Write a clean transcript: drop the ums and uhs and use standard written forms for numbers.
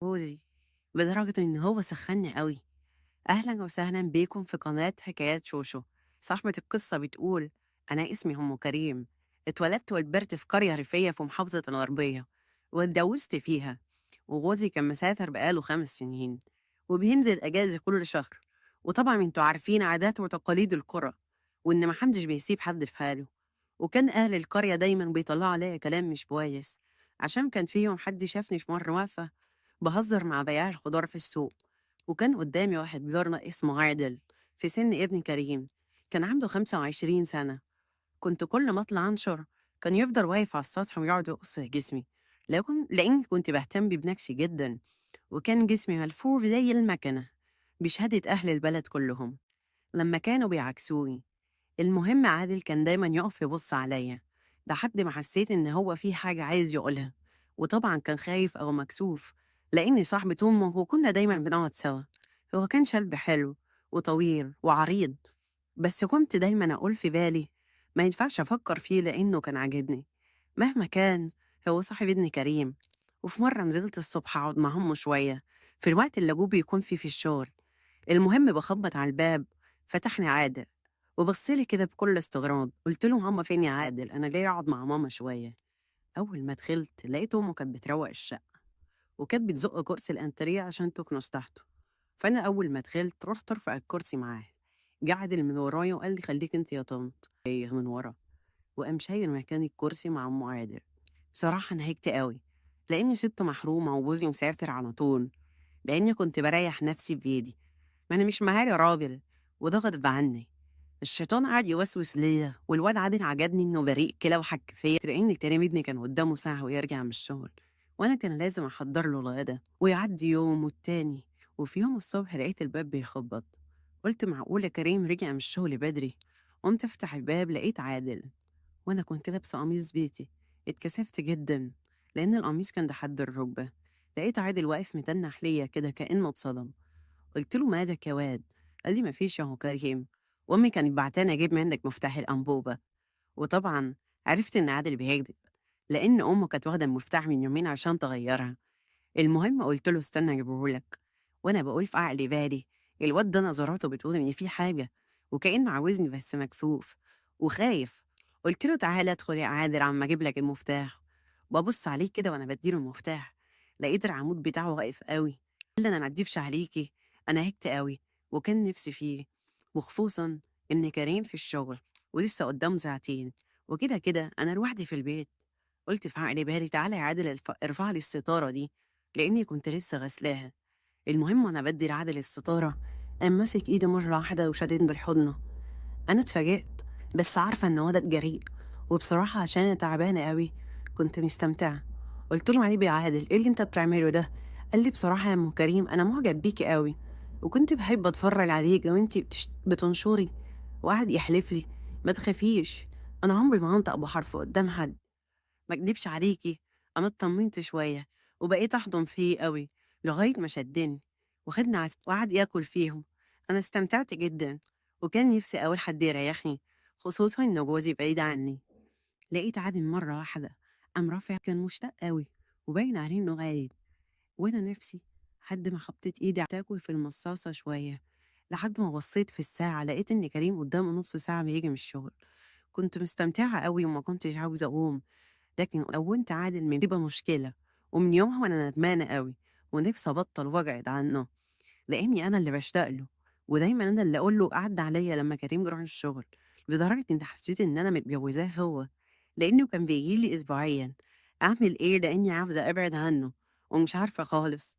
جوزي، لدرجة إن هو سخّنّي أوي. أهلًا وسهلًا بيكم في قناة حكايات شوشو. صاحبة القصة بتقول: أنا اسمي أم كريم، اتولدت وكبرت في قرية ريفية في محافظة الغربية، واتجوزت فيها، وجوزي كان مسافر بقى له 5 سنين، وبينزل أجازة كل شهر، وطبعًا أنتم عارفين عادات وتقاليد القرى، وإن ما حدش بيسيب حد في حاله، وكان أهل القرية دايمًا بيطلّعوا عليّا كلام مش كويس، عشان كان في يوم حد شافني في مرة واقفة باهزر مع بياع الخضار في السوق، وكان قدامي واحد جارنا اسمه عادل في سن ابن كريم، كان عنده 25 سنة. كنت كل ما أطلع أنشر كان يفضل واقف على السطح ويقعد يقص في جسمي، لأني كنت بهتم بنفسي جدا، وكان جسمي ملفوف زي المكنة بشهادة أهل البلد كلهم لما كانوا بيعكسوني. المهم عادل كان دايما يقف يبص عليا لحد ما حسيت إن هو في حاجة عايز يقولها، وطبعا كان خايف أو مكسوف لأني صاحبة أمه وكنا دايما بنقعد سوا. هو كان شاب حلو وطويل وعريض، بس كنت دايما أقول في بالي ما ينفعش أفكر فيه لأنه كان عاجبني مهما كان. هو صاحب ابن كريم. وفي مرة نزلت الصبح أقعد مع أمه شوية في الوقت اللي أبوه بيكون فيه في الشغل. المهم بخبط على الباب، فتحني عادل وبص لي كده بكل استغراب. قلت له: ماما فين يا عادل؟ أنا جاي أقعد مع ماما شوية. أول ما دخلت لقيت أمه كانت بتروق الشقة، وكانت بتزق كرسي الأنتريه عشان تكنس تحته. فأنا أول ما دخلت رحت أرفع الكرسي معاه، جه عادل من ورايا وقال لي: خليك أنت يا طنط إيه من ورا، وقام شايل مكان الكرسي مع أم عادل. بصراحة أنا هجت قوي لأني ست محرومة وجوزي مسافر على طول، لأني كنت بريح نفسي بإيدي، ما أنا مش مهاري راجل، وده غصب عني. الشيطان قعد يوسوس ليا، والواد عادل عجبني إنه بريء كده وحك فيا، لأن كريم ابني كان قدامه ساعة ويرجع من الشغل، وأنا كان لازم أحضر له الغدا ويعدي يوم والتاني. وفي يوم الصبح لقيت الباب بيخبط، قلت معقولة كريم رجع من الشغل بدري؟ قمت أفتح الباب لقيت عادل، وأنا كنت لابسة قميص بيتي. اتكسفت جدا لأن القميص كان لحد الركبة. لقيت عادل واقف متنح ليا كده كأنه اتصدم. قلت له: مالك يا واد؟ قال لي: مفيش يا كريم، وأمي كانت بعتاني أجيب منك مفتاح الأنبوبة. وطبعا عرفت إن عادل بيكذب، لأن أمه كانت واخدة المفتاح من يومين عشان تغيرها. المهم قلت له: استنى أجيبهولك. وأنا بقول في عقلي بالي الواد ده نظراته بتقول إن في حاجة، وكأنه عاوزني بس مكسوف وخايف. قلت له: تعالى ادخل يا عادل عم أجيب لك المفتاح. ببص عليه كده وأنا بديله المفتاح، لقيت العمود بتاعه واقف قوي. قال لي: أنا ما أكدبش عليكي، أنا هكت قوي وكان نفسي فيه، وخصوصا إن كريم في الشغل ولسه قدامه ساعتين، وكده كده أنا لوحدي في البيت. قُلت في عقلي بالي تعالَ يا عادل ارفع لي الستارة دي، لإني كنت لسه غاسلاها. المهم وأنا بادّي لعادل الستارة، قام ماسك إيدي مرة واحدة وشاددني بالحضن. أنا اتفاجئت، بس عارفة إن هو ده الجريء، وبصراحة عشان أنا تعبانة أوي كنت مستمتعة. قُلت له: "عيب يا عادل، إيه اللي أنت بتعمله ده؟" قال لي: "بصراحة يا أم كريم أنا معجب بيكِ أوي، وكنت باحب أتفرّج عليكِ وأنتِ بتنشري." وقعد يحلف لي: "ما تخافيش، أنا عمري ما هانطق بحرف قدّام حد." ما اكدبش عليكِ، أنا اتطمنت شوية، وبقيت أحضن فيه أوي، لغاية ما شدّني، وخدني وقعد ياكل فيهم. أنا استمتعت جدًا، وكان نفسي أقول حد يريحني، خصوصًا إن جوزي بعيد عني. لقيت عادل مرة واحدة قام رافع، كان مشتاق أوي، وباين عليه إنه غايب، وأنا نفسي لحد ما حطيت إيدي تاكل في المصاصة شوية، لحد ما بصيت في الساعة لقيت إن كريم قدامه نص ساعة بييجي من الشغل. كنت مستمتعة أوي وما كنتش عاوزة أقوم، لكن كوّنت عادل من تبقى مشكلة، ومن يومها وأنا ندمانة أوي، ونفسي أبطّل وأبعد عنّه، لإني أنا اللي باشتاق له، ودايمًا أنا اللي أقول له عدّى عليَّ لمّا كريم بيروح الشغل، لدرجة إني حسّيت إن أنا متجوّزاه هو، لإنه كان بييجي لي أسبوعيًا. أعمل إيه؟ لإني عاوزة أبعد عنّه، ومش عارفة خالص،